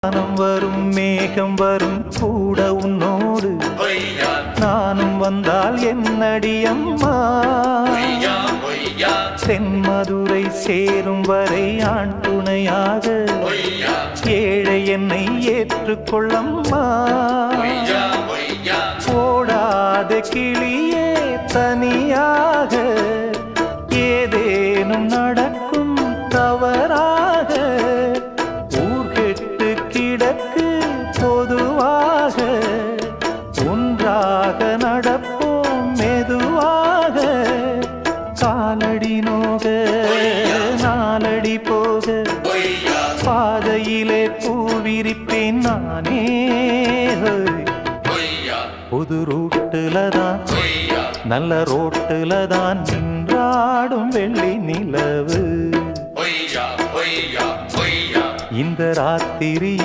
வானம் வரும் மேகம் வரும் கூட உன்னோடு நானும் வந்தால் என்னடி அம்மா தென்மதுரை சேரும் வரை ஆண் துணையாக ஏழை என்னை ஏற்றுக்கொள்ளம்மா ஓடாத கிளியே தனியாக ஏதேனும் நடக்கும் தவறாக ஊர்கெட்டு கிடக்கு பொதுவாக ஒன்றாக நடப்போம் மெதுவாக காலடி நோக நாலடி போக பாதையிலே பூவிரிப்பேன் நானே புது ரூட்டுல தான் நல்ல ரோட்டுல தான் நின்றாடும் வெள்ளி நிலவு இந்த ராத்திரியில்